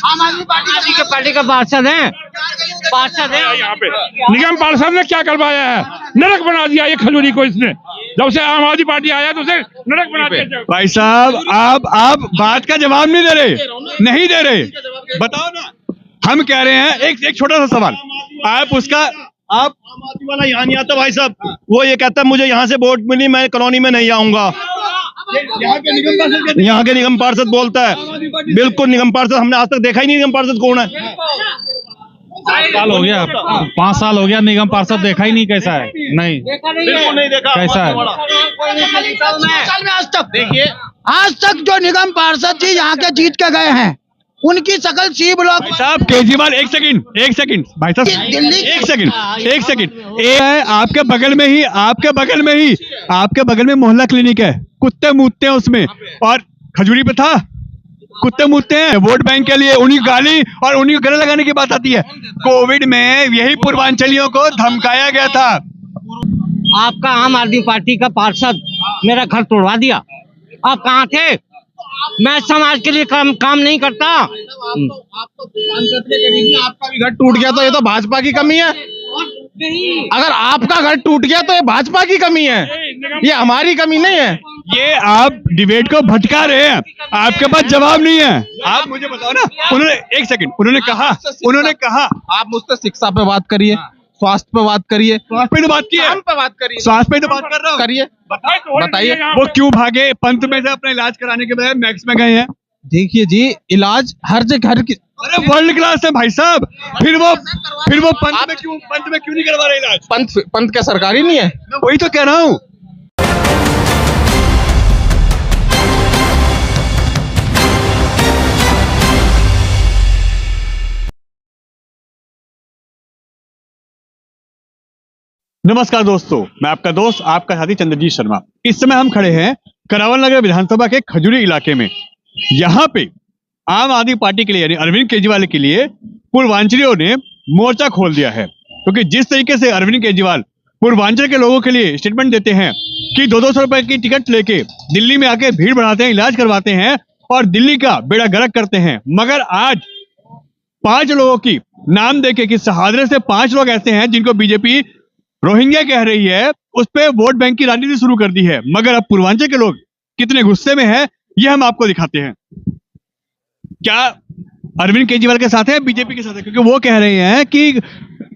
आम आदमी पार्टी का पार्षद है यहाँ पे निगम पार्षद ने क्या करवाया है, नरक बना दिया ये खजूरी को इसने। जब से आम आदमी पार्टी आया तो उसे नरक बना दिया। भाई साहब आप बात का जवाब नहीं दे रहे, बताओ ना। हम कह रहे हैं एक छोटा सा सवाल, आप आम आदमी वाला यहाँ नहीं आता भाई साहब, वो ये कहता है मुझे यहाँ से वोट मिली, मैं कॉलोनी में नहीं आऊंगा। यहाँ के निगम पार्षद बोलता है, बिल्कुल निगम पार्षद हमने आज तक देखा ही नहीं। निगम पार्षद कौन है? 5 साल हो गया, 5 साल हो गया निगम पार्षद देखा ही नहीं। कैसा है? नहीं, बिल्कुल नहीं देखा। कैसा है? देखिए आज तक जो निगम पार्षद जी यहाँ के जीत के गए हैं उनकी शकल सी ब्लॉक साहब केजरीवाल, एक सेकंड भाई साहब, एक सेकंड आपके बगल में मोहल्ला क्लिनिक है, कुत्ते मूतते हैं उसमें, और खजूरी पे था कुत्ते मूतते हैं वोट बैंक के लिए, उन्हीं गाली और उन्हीं को गले लगाने की बात आती है। कोविड में यही पूर्वांचलियों को धमकाया गया था। आपका आम आदमी पार्टी का पार्षद मेरा घर तोड़वा दिया। आप कहाँ थे? मैं समाज के लिए काम नहीं करता। आपका भी घर टूट गया तो ये तो भाजपा की कमी है। अगर आपका घर टूट गया तो ये भाजपा की कमी है, ये हमारी कमी नहीं है। ये आप डिबेट को भटका रहे हैं, आपके पास जवाब नहीं है। आप मुझे बताओ ना, उन्होंने कहा आप मुझसे शिक्षा पे बात करिए, स्वास्थ्य पे बात करिए, स्वास्थ्य पे तो बात की है, स्वास्थ्य पे तो बात कर रहा हूँ, करिए, बताइए। वो क्यों भागे पंत में से अपना इलाज कराने के बजाय मैक्स में गए हैं? देखिए जी, इलाज हर जगह अरे वर्ल्ड क्लास है भाई साहब, फिर वो पंत में क्यों नहीं करवा रहे इलाज? पंत क्या सरकारी नहीं है? मैं वही तो कह रहा हूँ। नमस्कार दोस्तों, मैं आपका दोस्त, आपका साथी चंद्रजीत शर्मा। इस समय हम खड़े हैं करावल नगर विधानसभा के खजूरी इलाके में। यहाँ पे आम आदमी पार्टी के लिए यानी अरविंद केजरीवाल के लिए पूर्वांचलियों ने मोर्चा खोल दिया है, क्योंकि जिस तरीके से अरविंद केजरीवाल पूर्वांचल के लोगों के लिए स्टेटमेंट देते हैं कि 200 रुपए की टिकट लेके दिल्ली में आके भीड़ बढ़ाते हैं, इलाज करवाते हैं और दिल्ली का बेड़ा गर्क करते हैं, मगर आज 5 लोगों की नाम देके कि सहादरे से 5 लोग ऐसे हैं जिनको बीजेपी रोहिंग्या कह रही है, उस पे वोट बैंक की राजनीति शुरू कर दी है। मगर अब पूर्वांचल के लोग कितने गुस्से में हैं, ये हम आपको दिखाते हैं। क्या अरविंद केजरीवाल के साथ है, बीजेपी के साथ है? क्योंकि वो कह रहे हैं कि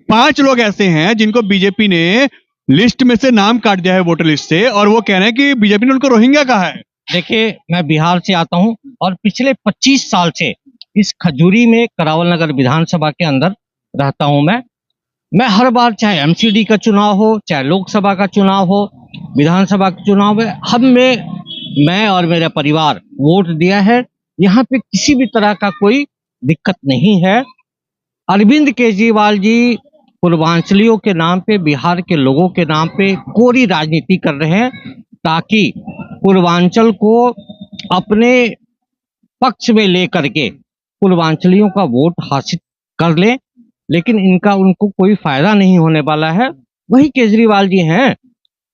5 लोग ऐसे हैं जिनको बीजेपी ने लिस्ट में से नाम काट दिया है, वोटर लिस्ट से, और वो कह रहे हैं कि बीजेपी ने उनको रोहिंग्या कहा है। देखिए, मैं बिहार से आता हूं और पिछले 25 साल से इस खजूरी में करावल नगर विधानसभा के अंदर रहता हूं। मैं हर बार, चाहे एमसीडी का चुनाव हो, चाहे लोकसभा का चुनाव हो, विधानसभा का चुनाव है, मैं और मेरा परिवार वोट दिया है। यहाँ पे किसी भी तरह का कोई दिक्कत नहीं है। अरविंद केजरीवाल जी पूर्वांचलियों के नाम पे, बिहार के लोगों के नाम पे कोरी राजनीति कर रहे हैं, ताकि पूर्वांचल को अपने पक्ष में लेकर के पूर्वांचलियों का वोट हासिल कर ले, लेकिन उनको कोई फायदा नहीं होने वाला है। वही केजरीवाल जी हैं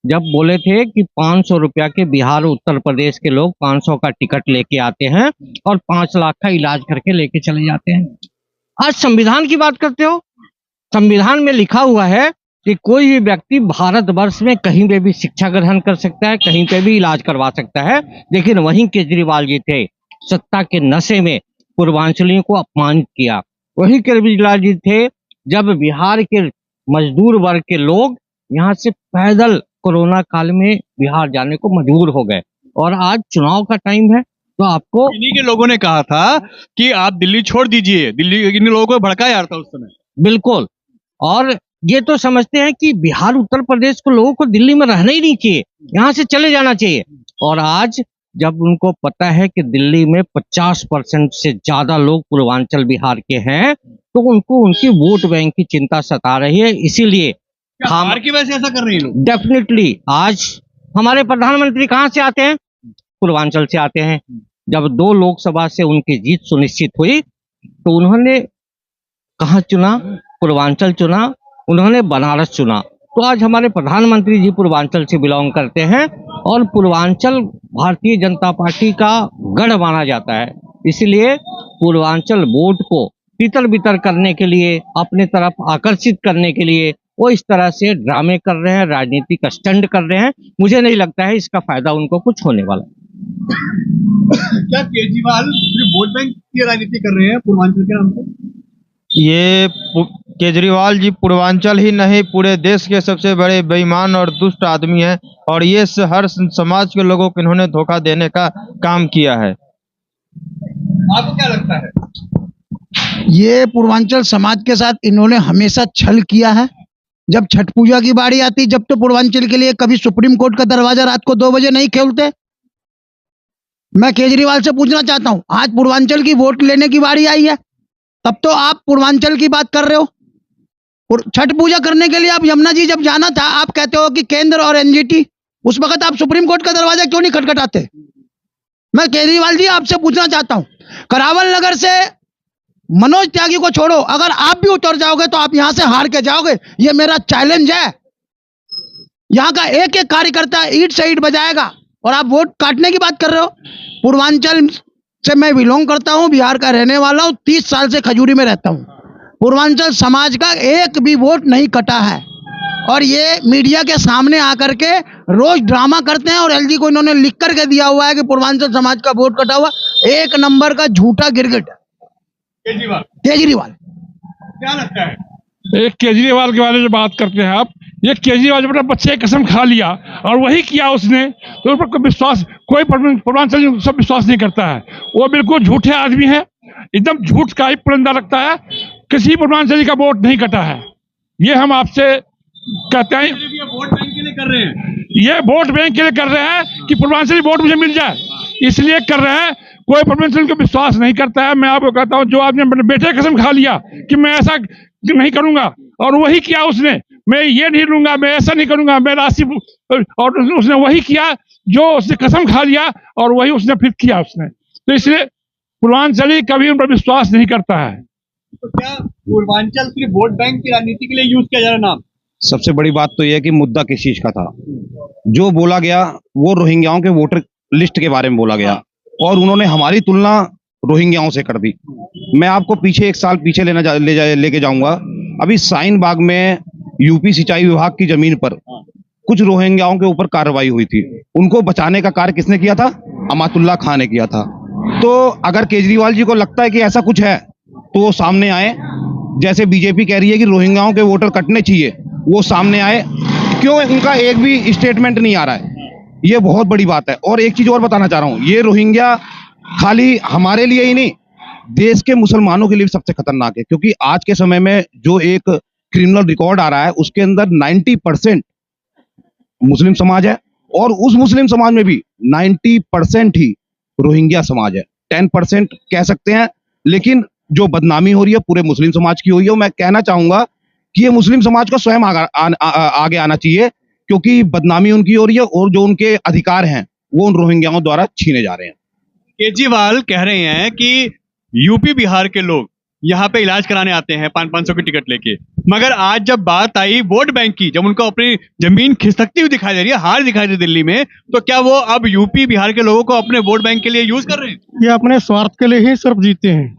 जब बोले थे कि 500 रुपया के बिहार उत्तर प्रदेश के लोग 500 का टिकट लेके आते हैं और 5 लाख का इलाज करके लेके चले जाते हैं। आज संविधान की बात करते हो, संविधान में लिखा हुआ है कि कोई भी व्यक्ति भारतवर्ष में कहीं पे भी शिक्षा ग्रहण कर सकता है, कहीं पे भी इलाज करवा सकता है। लेकिन वहीं केजरीवाल जी थे, सत्ता के नशे में पूर्वांचलियों को अपमानित किया। वही केजरीवाल जी थे जब बिहार के मजदूर वर्ग के लोग यहाँ से पैदल कोरोना काल में बिहार जाने को मजबूर हो गए। और आज चुनाव का टाइम है तो आपको इन्हीं के लोगों ने कहा था कि आप दिल्ली छोड़ दीजिए, दिल्ली इन लोगों को भड़काया जा रहा था उस समय। बिल्कुल, और ये तो समझते हैं कि बिहार उत्तर प्रदेश को लोगों को दिल्ली में रहना ही नहीं चाहिए, यहाँ से चले जाना चाहिए। और आज जब उनको पता है कि दिल्ली में 50% से ज्यादा लोग पूर्वांचल बिहार के हैं, तो उनको उनकी वोट बैंक की चिंता सता रही है। इसीलिए बिहार की वजह से ऐसा कर रही है लोग। डेफिनेटली आज हमारे प्रधानमंत्री कहाँ से आते हैं? पूर्वांचल से आते हैं। जब 2 लोकसभा से उनकी जीत सुनिश्चित हुई तो उन्होंने कहाँ चुना? पूर्वांचल चुना, उन्होंने बनारस चुना। तो आज हमारे प्रधानमंत्री जी पूर्वांचल से बिलोंग करते हैं और पूर्वांचल भारतीय जनता पार्टी का गढ़ माना जाता है। इसलिए पूर्वांचल वोट को तितर बितर करने के लिए, अपने तरफ आकर्षित करने के लिए वो इस तरह से ड्रामे कर रहे हैं, राजनीतिक स्टंट कर रहे हैं। मुझे नहीं लगता है इसका फायदा उनको कुछ होने वाला। क्या केजरीवाल सिर्फ वोट बैंक की राजनीति कर रहे हैं पूर्वांचल के नाम पर? ये केजरीवाल जी पूर्वांचल ही नहीं पूरे देश के सबसे बड़े बेईमान और दुष्ट आदमी हैं और ये हर समाज के लोगों को इन्होंने धोखा देने का काम किया है। आपको क्या लगता है? ये पूर्वांचल समाज के साथ इन्होंने हमेशा छल किया है। जब छठ पूजा की बारी आती, जब तो पूर्वांचल के लिए कभी सुप्रीम कोर्ट का दरवाजा रात को 2 बजे नहीं खोलते। मैं केजरीवाल से पूछना चाहता हूं, आज पूर्वांचल की वोट लेने की बारी आई है, तब तो आप पूर्वांचल की बात कर रहे हो। छठ पूजा करने के लिए आप यमुना जी जब जाना था, आप कहते हो कि केंद्र और एनजीटी, उस वक्त आप सुप्रीम कोर्ट का दरवाजा क्यों नहीं खटखटाते? मैं केजरीवाल जी आपसे पूछना चाहता हूं, करावल नगर से मनोज त्यागी को छोड़ो, अगर आप भी उतर जाओगे तो आप यहां से हार के जाओगे। ये मेरा चैलेंज है। यहां का एक एक कार्यकर्ता ईंट से ईंट बजाएगा और आप वोट काटने की बात कर रहे हो। पूर्वांचल से मैं बिलोंग करता हूं, बिहार का रहने वाला हूं, 30 साल से खजूरी में रहता हूं। पूर्वांचल समाज का एक भी वोट नहीं कटा है और ये मीडिया के सामने आकर के रोज ड्रामा करते हैं और एलजी को इन्होंने लिख करके दिया हुआ है कि पूर्वांचल समाज का वोट कटा हुआ। एक नंबर का झूठा गिरगिट केजरीवाल। क्या लगता है? एक केजरीवाल के बारे में बात करते हैं आप, ये केजरीवाल जब अपने बच्चे की कसम खा लिया और वही किया उसने, तो उस पर विश्वास कोई पूर्वांचल सब विश्वास नहीं करता है। वो बिल्कुल झूठे आदमी है, एकदम झूठ का ही पुरंदा रखता है। किसी पूर्वांचली का वोट नहीं कटा है। ये हम आपसे कहते हैं, ये वोट बैंक के लिए कर रहे हैं। ये वोट बैंक के लिए कर रहे हैं कि पूर्वांचली वोट मुझे मिल जाए, इसलिए कर रहे हैं। कोई पूर्वांचल को विश्वास नहीं करता है। मैं आपको कहता हूँ, जो आदमी अपने बेटे की कसम खा लिया कि मैं ऐसा नहीं करूंगा और वही किया उसने, मैं ये नहीं लूंगा, मैं ऐसा नहीं करूंगा, मैं राशि, और उसने वही किया जो उसने कसम खा लिया और वही उसने फिर किया उसने। तो इसलिए पूर्वांचली कभी उन पर विश्वास नहीं करता है। तो क्या पूर्वांचल सिर्फ वोट बैंक की राजनीति के लिए यूज किया जा रहा नाम? सबसे बड़ी बात तो यह है कि मुद्दा किस चीज का था। जो बोला गया वो रोहिंग्याओं के वोटर लिस्ट के बारे में बोला गया और उन्होंने हमारी तुलना रोहिंग्याओं से कर दी। मैं आपको पीछे 1 साल पीछे लेके जाऊंगा। अभी साइन बाग में यूपी सिंचाई विभाग की जमीन पर कुछ रोहिंग्याओं के ऊपर कार्रवाई हुई थी। उनको बचाने का कार्य किसने किया था? अमातुल्ला खान ने किया था। तो अगर केजरीवाल जी को लगता है कि ऐसा कुछ है तो वो सामने आए। जैसे बीजेपी कह रही है कि रोहिंग्याओं के वोटर कटने चाहिए, वो सामने आए। क्यों उनका एक भी स्टेटमेंट नहीं आ रहा है? ये बहुत बड़ी बात है। और एक चीज और बताना चाह रहा हूँ, ये रोहिंग्या खाली हमारे लिए ही नहीं, देश के मुसलमानों के लिए भी सबसे खतरनाक है। क्योंकि आज के समय में जो एक क्रिमिनल रिकॉर्ड आ रहा है उसके अंदर 90% मुस्लिम समाज है और उस मुस्लिम समाज में भी 90% ही रोहिंग्या समाज है। 10% कह सकते हैं, लेकिन जो बदनामी हो रही है पूरे मुस्लिम समाज की हो रही है। मैं कहना चाहूंगा कि ये मुस्लिम समाज को स्वयं आगे आना चाहिए, क्योंकि बदनामी उनकी हो रही है और जो उनके अधिकार हैं वो उन रोहिंग्याओं द्वारा छीने जा रहे हैं। केजरीवाल कह रहे हैं कि यूपी बिहार के लोग यहाँ पे इलाज कराने आते हैं 500 की टिकट लेके, मगर आज जब बात आई वोट बैंक की, जब उनको अपनी जमीन खिसकती हुई दिखाई दे रही है, हार दिखाई दे दिल्ली में, तो क्या वो अब यूपी बिहार के लोगों को अपने वोट बैंक के लिए यूज कर रहे हैं? ये अपने स्वार्थ के लिए ही सिर्फ जीते हैं।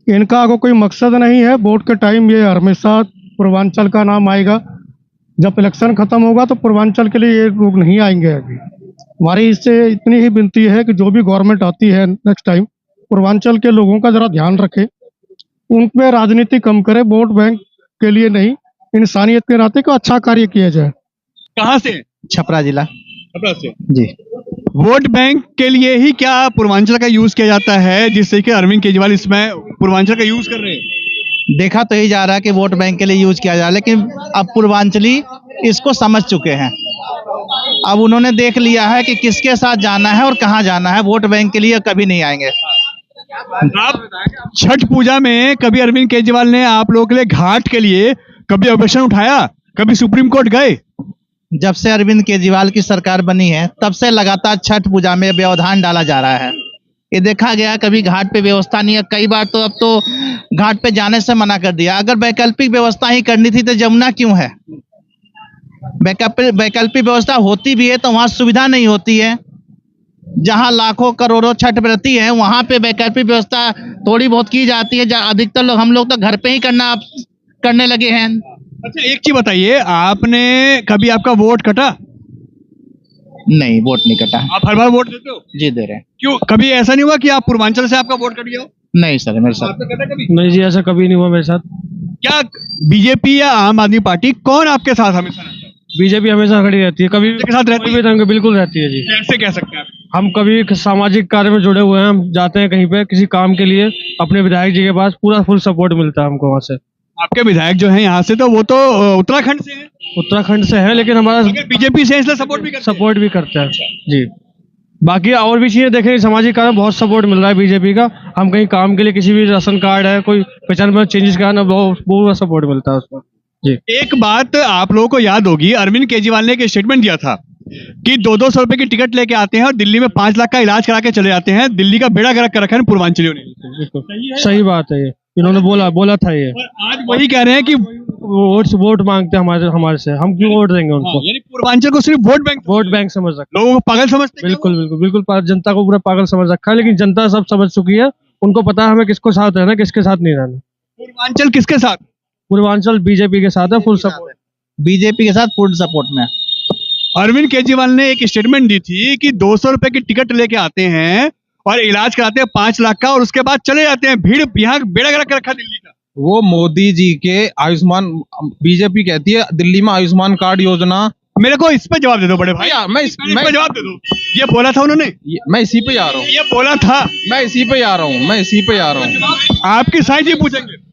इनका आगे कोई मकसद नहीं है। वोट के टाइम ये हमेशा पूर्वांचल का नाम आएगा। जब इलेक्शन खत्म होगा तो पूर्वांचल के लिए ये लोग नहीं आएंगे। अभी हमारी इससे इतनी ही विनती है कि जो भी गवर्नमेंट आती है नेक्स्ट टाइम, पूर्वांचल के लोगों का जरा ध्यान रखे, उन पे राजनीति कम करे, वोट बैंक के लिए नहीं, इंसानियत के नाते को अच्छा कार्य किया जाए। कहाँ से? छपरा जिला छपरा से जी। वोट बैंक के लिए ही क्या पूर्वांचल का यूज किया जाता है, जिससे कि अरविंद केजरीवाल इसमें पूर्वांचल का यूज कर रहे हैं? देखा तो ही जा रहा है कि वोट बैंक के लिए यूज किया जा रहा है, लेकिन अब पूर्वांचली इसको समझ चुके हैं। अब उन्होंने देख लिया है कि किसके साथ जाना है और कहाँ जाना है। वोट बैंक के लिए कभी नहीं आएंगे। आप छठ पूजा में कभी अरविंद केजरीवाल ने आप लोगों के लिए घाट के लिए कभी ऑब्जेक्शन उठाया? कभी सुप्रीम कोर्ट गए? जब से अरविंद केजरीवाल की सरकार बनी है तब से लगातार छठ पूजा में व्यवधान डाला जा रहा है। ये देखा गया, कभी घाट पे व्यवस्था नहीं है। कई बार तो अब तो घाट पे जाने से मना कर दिया। अगर वैकल्पिक व्यवस्था ही करनी थी तो जमुना क्यों है? वैकल्पिक व्यवस्था होती भी है तो वहां सुविधा नहीं होती है। जहां लाखों करोड़ों छठ व्रती हैं वहां पे वैकल्पिक व्यवस्था थोड़ी बहुत की जाती है। अधिकतर लोग हम लोग तो घर पे ही करने लगे हैं। अच्छा एक चीज बताइए, आपने कभी आपका वोट कटा? नहीं, वोट नहीं कटा। आप हर बार वोट देते हो? जी दे रहे हैं। क्यों, कभी ऐसा नहीं हुआ कि आप पूर्वांचल से आपका वोट कट गया हो? नहीं सर, मेरे साथ आपने कटा कभी? नहीं जी, ऐसा कभी नहीं हुआ मेरे साथ। क्या बीजेपी या आम आदमी पार्टी कौन आपके साथ हमेशा रहता है? बीजेपी हमेशा खड़ी रहती है, कभी के साथ रहती है? भी रंग बिल्कुल रहती है जी। कैसे कह सकते हैं आप? हम कभी सामाजिक कार्य में जुड़े हुए हैं, हम जाते हैं कहीं पे किसी काम के लिए, अपने विधायक जी के पास पूरा फुल सपोर्ट मिलता है हमको वहाँ से। आपके विधायक जो हैं यहाँ से, तो वो तो उत्तराखंड से हैं। उत्तराखंड से है, लेकिन हमारा बीजेपी से इसलिए सपोर्ट भी करते हैं। सपोर्ट भी करते हैं जी। बाकी और भी चीजें देखें, सामाजिक कार्य में बहुत सपोर्ट मिल रहा है बीजेपी का। हम कहीं काम के लिए, किसी भी राशन कार्ड है, कोई पहचान में चेंजेस कराना, बहुत पूरा सपोर्ट मिलता है उसमें जी। एक बात आप लोगों को याद होगी, अरविंद केजरीवाल ने एक स्टेटमेंट दिया था कि 200 रुपए की टिकट लेके आते हैं और दिल्ली में 5 लाख का इलाज करा के चले जाते हैं। दिल्ली का बेड़ा गर्क कर रखा है पूर्वांचलियों ने। बिल्कुल सही बात है, ये इन्होंने बोला था ये। और आज वही कह रहे हैं कि वोट मांगते हैं हमारे से, हम क्यों वोट देंगे उनको? यानी पूर्वांचल को सिर्फ वोट बैंक समझ रखा, लोगों को पागल समझते हैं। बिल्कुल जनता को पूरा पागल समझ रखा है, लेकिन जनता सब समझ चुकी है। उनको पता है हमें किसको साथ रहना, किसके साथ नहीं रहना। पूर्वांचल किसके साथ? पूर्वांचल बीजेपी के साथ है, फुल सपोर्ट। बीजेपी के साथ फुल सपोर्ट में। अरविंद केजरीवाल ने एक स्टेटमेंट दी थी कि 200 रुपए की टिकट लेके आते हैं और इलाज कराते हैं 5 लाख का और उसके बाद चले जाते हैं। भीड़ यहाँ बेड़ा गर्क कर रखा दिल्ली का। वो मोदी जी के आयुष्मान, बीजेपी कहती है दिल्ली में आयुष्मान कार्ड योजना। मेरे को इस पे जवाब दे दो बड़े भाई। मैं इस पे जवाब दे दो। ये बोला था उन्होंने, मैं इसी पे आ रहा हूँ, ये बोला था, मैं इसी पे आ रहा हूँ। आपकी साइड ही पूछेंगे।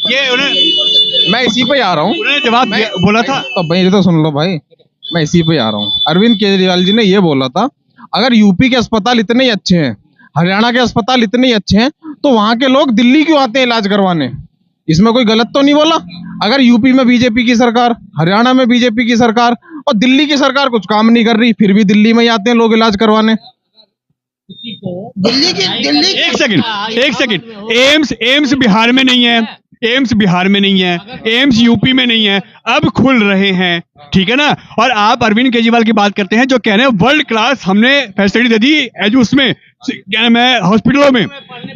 ये उन्हें, मैं इसी पे आ रहा हूँ। उन्होंने जवाब बोला था। तो भाई तो सुन लो भाई, मैं इसी पे आ रहा हूँ। अरविंद केजरीवाल जी ने ये बोला था, अगर यूपी के अस्पताल इतने ही अच्छे हैं, हरियाणा के अस्पताल इतने ही अच्छे हैं, तो वहां के लोग दिल्ली क्यों आते हैं इलाज करवाने? इसमें कोई गलत तो नहीं बोला? अगर यूपी में बीजेपी की सरकार, हरियाणा में बीजेपी की सरकार और दिल्ली की सरकार कुछ काम नहीं कर रही, फिर भी दिल्ली में ही आते हैं लोग इलाज करवाने। दिल्ली एक सेकंड, एम्स बिहार में नहीं है, एम्स बिहार में नहीं है, एम्स यूपी में नहीं है, अब खुल रहे हैं, ठीक है ना। और आप अरविंद केजरीवाल की बात करते हैं जो कह रहे हैं वर्ल्ड क्लास हमने फैसिलिटी दे दी एज उसमें क्या नाम है हॉस्पिटलों में,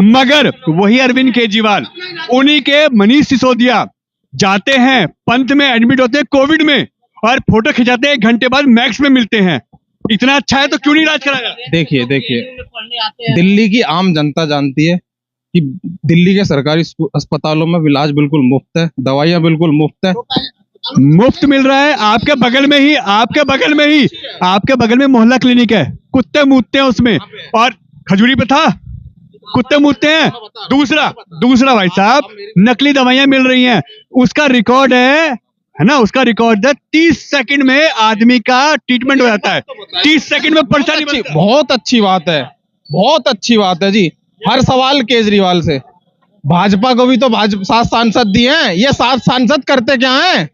मगर वही अरविंद केजरीवाल, उन्हीं के मनीष सिसोदिया जाते हैं पंत में एडमिट होते हैं कोविड में और फोटो खिंचाते हैं, 1 घंटे बाद मैक्स में मिलते हैं। इतना अच्छा है तो क्यों नहीं इलाज कराया? देखिए दिल्ली की आम जनता जानती है कि दिल्ली के सरकारी अस्पतालों में इलाज बिल्कुल मुफ्त है, दवाइयां बिल्कुल मुफ्त है, मुफ्त मिल रहा है। आपके बगल में मोहल्ला क्लिनिक है, कुत्ते मूतते हैं उसमें, और खजूरी पे था कुत्ते मूतते हैं। दूसरा भाई साहब, नकली दवाइयां मिल रही हैं, उसका रिकॉर्ड है ना, उसका रिकॉर्ड है 30 सेकंड में आदमी का ट्रीटमेंट हो जाता है, 30 सेकंड में पर्चा नहीं बनता। बहुत अच्छी बात है जी। हर सवाल केजरीवाल से। भाजपा को भी तो 7 सांसद दिए हैं, ये 7 सांसद करते क्या हैं?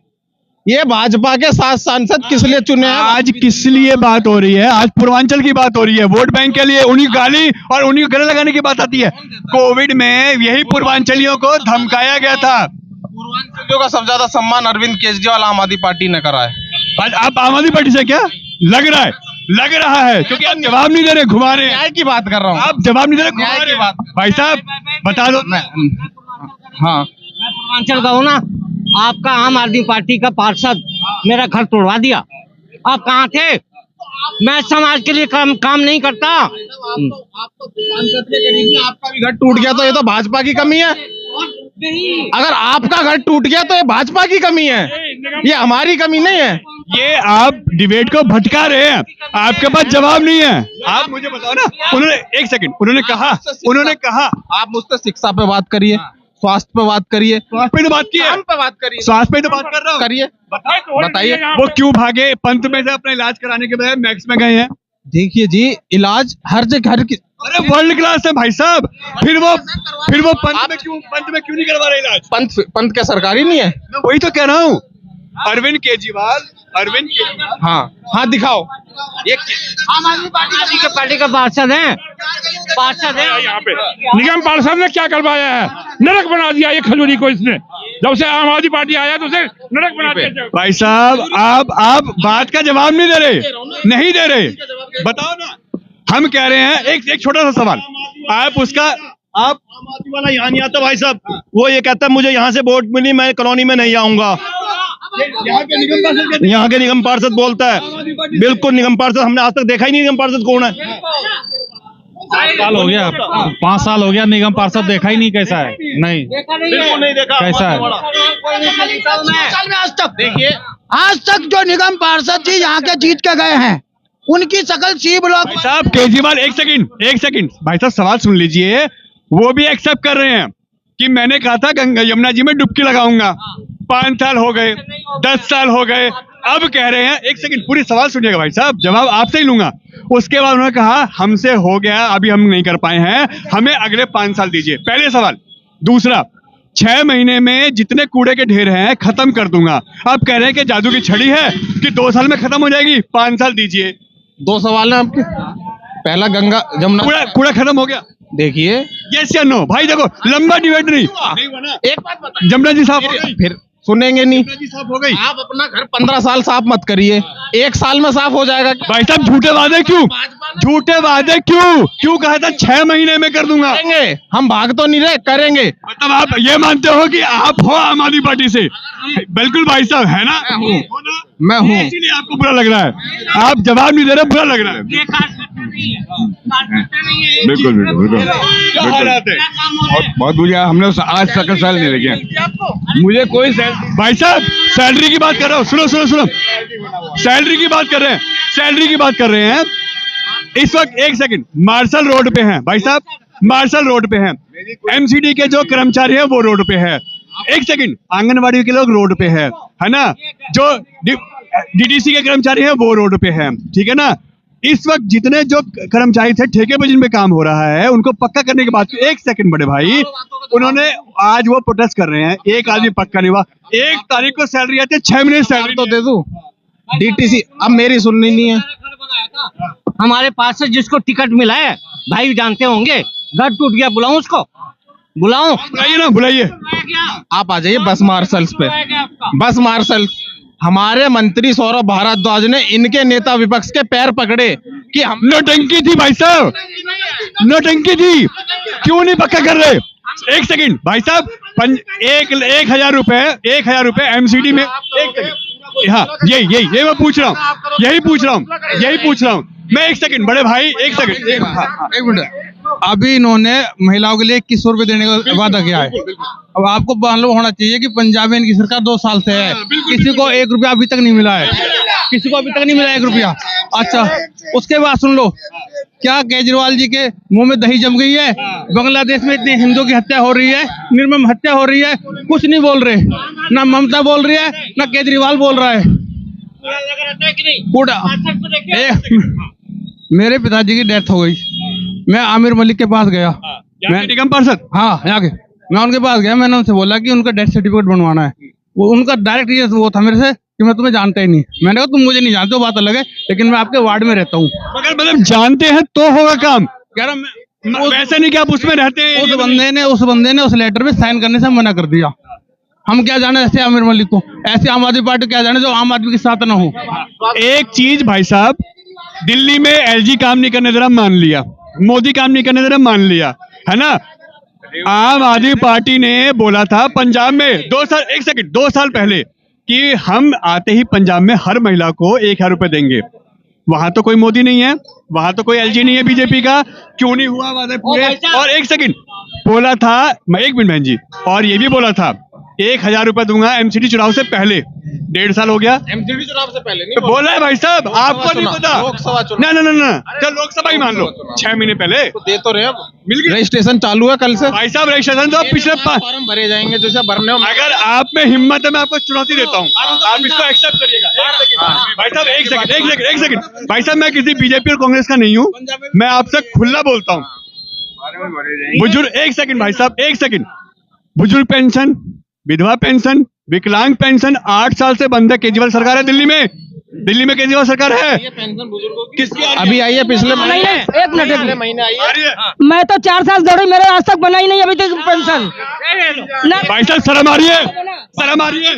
ये भाजपा के 7 सांसद किस लिए चुने हैं? आज किस लिए बात हो रही है? आज पूर्वांचल की बात हो रही है, वोट बैंक के लिए उन्हीं गाली और उन्हीं को गले लगाने की बात आती है। कोविड में यही पूर्वांचलियों को धमकाया गया था। पूर्वांचलियों का सबसे ज्यादा सम्मान अरविंद केजरीवाल आम आदमी पार्टी ने करा है। आज आप आम आदमी पार्टी से क्या लग रहा है क्योंकि आप जवाब नहीं दे रहे, घुमा रहे हैं। न्याय की बात कर रहा हूँ, आप जवाब नहीं दे रहे, घुमा न्याय रहे की हैं। बात। भाई साहब बता दो। हाँ, मैं पूर्वांचल का हूँ ना, आपका आम आदमी पार्टी का पार्षद मेरा घर तोड़वा दिया। आप कहाँ थे? मैं समाज के लिए काम नहीं करता। आपका भी घर टूट गया तो ये तो भाजपा की कमी है। अगर आपका घर टूट गया तो ये भाजपा की कमी है, ये हमारी कमी नहीं है। ये आप डिबेट को भटका रहे हैं, आपके पास जवाब नहीं है। आप मुझे बताओ ना, उन्होंने 1 सेकंड उन्होंने कहा आप मुझसे शिक्षा पे बात करिए, स्वास्थ्य पे बात करिए, स्वास्थ्य पे तो बात की है, काम पे बात करिए, स्वास्थ्य पे तो बात कर रहा हूँ। करिए, बताइए वो क्यों भागे पंत में से अपना इलाज कराने के बजाय मैक्स में गए हैं? देखिए जी, इलाज हर जगह अरे वर्ल्ड क्लास है भाई साहब, फिर वो पंत में क्यों नहीं करवा रहे इलाज? पंत क्या सरकारी नहीं है? मैं वही तो कह रहा हूँ। अरविंद केजरीवाल हाँ दिखाओ। आम आदमी पार्टी का पार्षद है यहाँ पे निगम पार्षद ने क्या करवाया है? नरक बना दिया ये खजूरी को इसने। जब से आम आदमी पार्टी आया तो उसे नरक बना दिया। भाई साहब आप बात का जवाब नहीं दे रहे, बताओ ना। हम कह रहे हैं एक छोटा सा सवाल, आप उसका आप आम आदमी वाला यहाँ नहीं आता भाई साहब, वो ये कहता है मुझे यहाँ से वोट मिली, मैं कॉलोनी में नहीं आऊंगा। यहाँ के निगम पार्षद बोलता है, बिल्कुल निगम पार्षद हमने आज तक देखा ही नहीं निगम पार्षद कौन है। साल हो गया, 5 साल हो गया, निगम पार्षद देखा ही नहीं कैसा है। नहीं, बिल्कुल नहीं देखा कैसा है? आज तक देखिए, आज तक जो निगम पार्षद जी यहाँ के जीत के गए हैं उनकी शकल सी ब्लॉक। भाई साहब केजरीवाल, एक सेकंड भाई साहब, सवाल सुन लीजिए। वो भी एक्सेप्ट कर रहे हैं कि मैंने कहा था गंगा यमुना जी में डुबकी लगाऊंगा, 5 साल हो गए, 10 साल हो गए, अब कह रहे हैं। एक सेकंड, पूरी सवाल सुनिएगा भाई साहब, जवाब आपसे ही लूंगा। उसके बाद उन्होंने कहा हमसे हो गया, अभी हम नहीं कर पाए हैं, हमें अगले 5 साल दीजिए। पहले सवाल। दूसरा, 6 महीने में जितने कूड़े के ढेर हैं खत्म कर दूंगा। अब कह रहे हैं कि जादू की छड़ी है कि 2 साल में खत्म हो जाएगी, 5 साल दीजिए। 2 सवाल है आपके। पहला गंगा जमुना कूड़ा खत्म हो गया, देखिए, यस या नो? भाई देखो, लंबा डिबेट नहीं। एक बात बता, जमुना जी साहब हो गई, फिर सुनेंगे नहीं। जमुना जी साहब हो गई। आप अपना घर 15 साल साफ मत करिए, 1 साल में साफ हो जाएगा। भाई साहब झूठे वादे क्यों? झूठे वादे क्यों कहा था 6 महीने में कर दूंगा? करेंगे, हम भाग तो नहीं रहे, करेंगे। मतलब आप ये मानते हो कि आप हो आम आदमी पार्टी से? बिल्कुल भाई साहब, है ना? मैं हूँ। इसीलिए आपको बुरा लग रहा है, आप जवाब नहीं दे रहे, बुरा लग रहा है। बिल्कुल क्या हालात है? बहुत बुरा, हमने आज तक सैलरी नहीं देखे। मुझे कोई भाई साहब सैलरी की बात कर रहा हूँ, सुनो सैलरी की बात कर रहे हैं। इस वक्त एक सेकंड, मार्शल रोड पे हैं भाई साहब, मार्शल रोड पे हैं। एमसीडी के जो कर्मचारी हैं वो रोड पे है। एक सेकंड, आंगनवाड़ी के लोग रोड पे है ना? जो डीडीसी के कर्मचारी हैं वो रोड पे है, ठीक है ना? इस वक्त जितने जो कर्मचारी थे ठेके पे जिन पे काम हो रहा है उनको पक्का करने के बाद, एक सेकंड बड़े भाई, उन्होंने आज वो प्रोटेस्ट कर रहे हैं, एक आदमी पक्का नहीं हुआ। 1 तारीख को सैलरी आती है, 6 महीने सैलरी तो दे दूं डीटीसी। अब मेरी सुननी नहीं है। हमारे पास से जिसको टिकट मिला है भाई जानते होंगे, घर टूट गया, बुलाऊं उसको? बुलाऊं? बुलाइए। आप आ जाइए बस मार्शल्स पे। बस मार्शल हमारे मंत्री सौरभ भारद्वाज ने इनके नेता विपक्ष के पैर पकड़े कि हम नौटंकी थी भाई साहब, नौटंकी थी, क्यों नहीं पक्का कर रहे? एक सेकंड भाई साहब, 1,000 रुपए एमसीडी में। एक सेकंड, हाँ यही मैं पूछ रहा हूँ, यही पूछ रहा हूँ मैं। एक सेकंड बड़े भाई, एक सेकंड, एक मिनट। अभी इन्होंने महिलाओं के लिए 2100 रुपए देने का वादा किया है। अब आपको मालूम होना चाहिए कि पंजाब में इनकी सरकार 2 साल से है, किसी को 1 रुपया अभी तक नहीं मिला है, किसी को अभी तक नहीं मिला 1 रुपया। अच्छा, उसके बाद सुन लो, क्या केजरीवाल जी के मुंह में दही जम गई है? बांग्लादेश में इतने हिंदुओं की हत्या हो रही है, निर्मम हत्या हो रही है, कुछ नहीं बोल रहे। ना ममता बोल रही है, ना केजरीवाल बोल रहा है। मेरे पिताजी की डेथ हो गई, मैं आमिर मलिक के पास गया, मैं निगम पार्षद, हाँ यहाँ के, मैं उनके पास गया, मैंने उनसे बोला कि उनका डेथ सर्टिफिकेट बनवाना है। वो उनका डायरेक्ट ये वो था मेरे से कि मैं तुम्हें जानता ही नहीं। मैंने कहा तुम मुझे नहीं जानते हो, बात अलग है, लेकिन मैं आपके वार्ड में रहता हूँ। मगर मतलब जानते हैं तो होगा काम, कह रहा मैं वैसे नहीं कि आप उसमें रहते हैं। उस बंदे ने उस लेटर में साइन करने से मना कर दिया। हम क्या जाने ऐसे आमिर मलिक को, ऐसे आम आदमी पार्टी क्या जाने जो आम आदमी के साथ ना हो। एक चीज भाई साहब, दिल्ली में एलजी काम नहीं करने दे रहा, मान लिया, मोदी काम नहीं करने दे रहा, मान लिया, है ना? आम आदमी पार्टी ने बोला था पंजाब में 2 साल, एक सेकंड, 2 साल पहले कि हम आते ही पंजाब में हर महिला को 1,000 रुपए देंगे। वहां तो कोई मोदी नहीं है, वहां तो कोई एलजी नहीं है बीजेपी का, क्यों नहीं हुआ वादे पूरे? और एक सेकंड बोला था, मैं 1 मिनट बहन जी, और ये भी बोला था 1,000 रुपए दूंगा एमसीडी चुनाव से पहले। 1.5 साल हो गया, एमसीडी चुनाव से पहले नहीं तो बोला है भाई साहब, आपको नहीं पता? लोकसभा ना, चल लोकसभा ही मान लो, 6 महीने पहले तो दे तो रहे अब। मिल गया। रजिस्ट्रेशन चालू है कल से भाई साहब रजिस्ट्रेशन तो आप पिछले फॉर्म भरे जाएंगे जैसे भरने हो। अगर आप में हिम्मत है मैं आपको चुनौती देता हूँ, आप इसको एक्सेप्ट करिएगा। भाई साहब एक सेकंड भाई साहब, मैं किसी बीजेपी और कांग्रेस का नहीं हूँ, मैं आपसे खुला बोलता हूँ। बुजुर्ग, एक सेकंड भाई साहब, एक सेकंड, बुजुर्ग पेंशन, विधवा पेंशन, विकलांग पेंशन 8 साल से बंद है। केजरीवाल सरकार है दिल्ली में केजरीवाल सरकार है। किसकी अभी आई है? पिछले महीने। एक मिनट महीने आई आ रही है? मैं तो 4 साल दौड़ी, मेरे आज तक बना ही नहीं अभी तक पेंशन। भाई साहब शर्म आ रही है, शर्म आ रही है?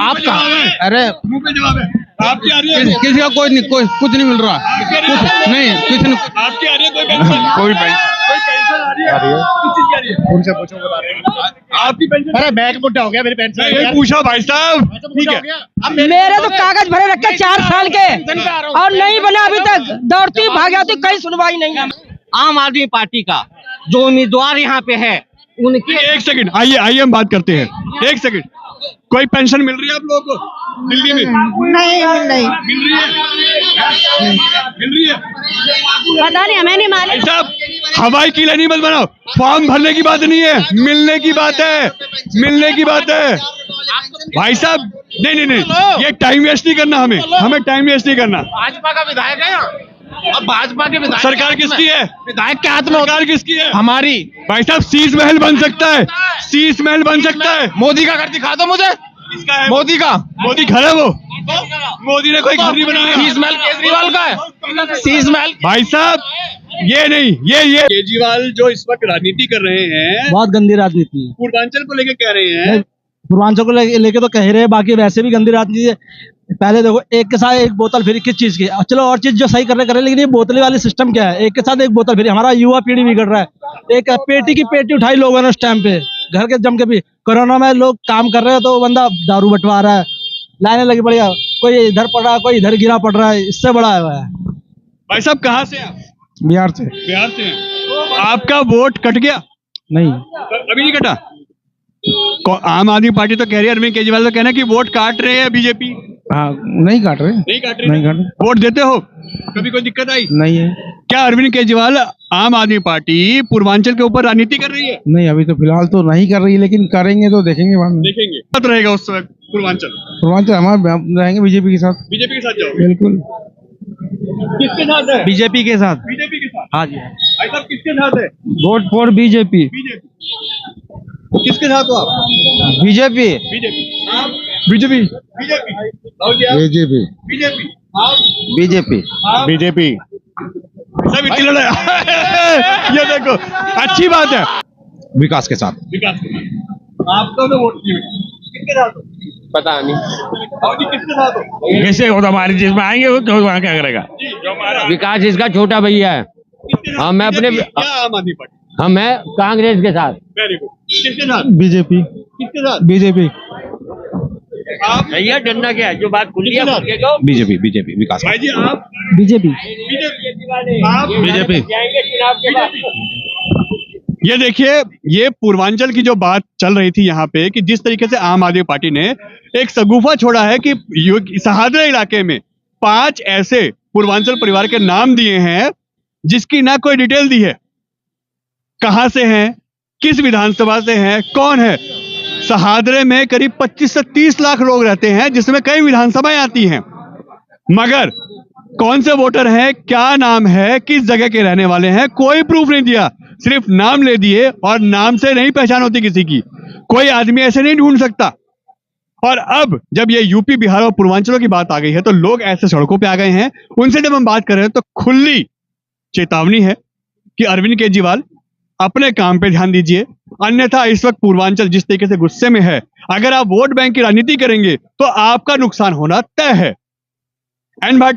आप कहाँ? अरे मुंह पे जवाब है। आपकी आ रही है? किसी का कोई नहीं, कोई कुछ नहीं मिल रहा, कुछ नहीं, किसी ने आपकी आ रही है कोई पेंशन? कोई पेंशन कोई पेंशन आ रही है? किस चीज की आ रही है? उनसे पूछो, बता रहे हैं। आपकी पेंशन? अरे बैग बुढ़ा हो गया, मेरी पेंशन नहीं, पूछो भाई साहब, ठीक है। मेरे तो कागज भरे रखे 4 साल के और नहीं बना अभी तक, दौड़ती भाग जाती, कहीं सुनवाई नहीं है। आम आदमी पार्टी का जो उम्मीदवार यहाँ पे है उनके एक सेकंड, आइए हम बात करते हैं। एक सेकंड, कोई पेंशन मिल रही है आप लोगों को दिल्ली में? नहीं मिल रही है? मिल रही है? पता नहीं, हमें नहीं मालूम। भाई साहब, हवाई किला नहीं मत बनाओ। फॉर्म भरने की बात नहीं है, मिलने की बात है, मिलने की बात है भाई साहब। नहीं, ये टाइम वेस्ट नहीं करना, हमें टाइम वेस्ट नहीं करना। भाजपा का विधायक है यहाँ, अब भाजपा के विधायक सरकार किसकी है? विधायक के हाथ में होता सरकार किसकी है? हमारी। भाई साहब, शीश महल बन सकता है, शीश महल बन सकता है। मोदी का घर दिखा दो मुझे, किसका है? मोदी का। मोदी घर है वो? मोदी ने कोई घर नहीं बनाया। शीश महल केजरीवाल का है, शीश महल। भाई साहब, ये नहीं, ये केजरीवाल जो इस वक्त राजनीति कर रहे हैं, बहुत गंदी राजनीति है। पूर्वांचल को लेकर कह रहे हैं। पूर्वांचल को लेके तो कह रहे हैं, बाकी वैसे भी गंदी राजनीति है। पहले देखो, एक के साथ एक बोतल फ्री, किस चीज की? चलो और चीज जो सही कर रहे हैं, लेकिन ये बोतल वाली सिस्टम क्या है? एक के साथ एक बोतल फ्री। हमारा युवा पीढ़ी बिगड़ रहा है। एक पेटी की पेटी उठाई लोगों ने उस टाइम पे, घर के जम के भी। कोरोना में लोग काम कर रहे हैं तो बंदा दारू बंटवा रहा है, लाइनें लगी पड़ी है, कोई इधर पड़ रहा है, कोई इधर गिरा पड़ रहा है। इससे बड़ा है। भाई साहब, कहाँ से आप? बिहार से। बिहार से हैं। आपका वोट कट गया? नहीं, अभी नहीं कटा? आम आदमी पार्टी तो कह रही है, अरविंद केजरीवाल तो कहना है कि वोट काट रहे हैं बीजेपी। हाँ, नहीं काट रहे, नहीं काट रहे? नहीं काट रहे, वोट देते हो? कभी कोई दिक्कत आई? नहीं है। क्या अरविंद केजरीवाल, आम आदमी पार्टी पूर्वांचल के ऊपर राजनीति कर रही है? नहीं, अभी तो फिलहाल तो नहीं कर रही है, लेकिन करेंगे तो देखेंगे बाद में। देखेंगे कब रहेगा उस वक्त पूर्वांचल? पूर्वांचल हमारे रहेंगे बीजेपी के साथ। बीजेपी के साथ जाओगे? बिल्कुल, किसके साथ है? बीजेपी के साथ। बीजेपी के साथ? हाँ जी, भाई साहब, किसके साथ है? Vote for BJP. बीजेपी। किसके साथ हो आप? बीजेपी। बीजेपी। आप? बीजेपी। बीजेपी। राहुल जी, आप? बीजेपी। बीजेपी। आप? बीजेपी। आप? बीजेपी। सब इतने लड़े। ये देखो, अच्छी बात है। विकास के साथ। विकास के साथ। आपका तो वोट नहीं है। किसके साथ हो? पता नहीं राहुल जी, किसके साथ हो? कैसे होता, हमारी जिस में आएंगे तो वहाँ क्या करेगा? जी, जो हमारा विकास इसका छोटा भैया है। किसके साथ? हाँ, मैं अपने- BJP या आम आदमी पार्टी? हम है कांग्रेस के साथ। Very good. किसके साथ? बीजेपी। किसके साथ? बीजेपी। आप? भैया डरना क्या है, जो बात खुली है किसके बीजेपी। बीजेपी विकास। भाई जी, आप? बीजेपी। बीजेपी। आप? बीजेपी। जाएंगे चुनाव के बाद। ये देखिए, ये पूर्वांचल की जो बात चल रही थी यहाँ पे, कि जिस तरीके से आम आदमी पार्टी ने एक शगुफा छोड़ा है कि सहादरा इलाके में 5 ऐसे पूर्वांचल परिवार के नाम दिए हैं जिसकी ना कोई डिटेल दी है। कहां से हैं, किस विधानसभा से हैं, कौन है। सहादरे में करीब 25 से 30 लाख लोग रहते हैं, जिसमें कई विधानसभाएं आती हैं, मगर कौन से वोटर हैं, क्या नाम है, किस जगह के रहने वाले हैं, कोई प्रूफ नहीं दिया। सिर्फ नाम ले दिए, और नाम से नहीं पहचान होती किसी की। कोई आदमी ऐसे नहीं ढूंढ सकता। और अब जब ये यूपी, बिहार और पूर्वांचलों की बात आ गई है, तो लोग ऐसे सड़कों पे आ गए हैं। उनसे जब हम बात कर रहे हैं तो खुली चेतावनी है कि अरविंद केजरीवाल अपने काम पे ध्यान दीजिए, अन्यथा इस वक्त पूर्वांचल जिस तरीके से गुस्से में है, अगर आप वोट बैंक की राजनीति करेंगे तो आपका नुकसान होना तय है। एन भारत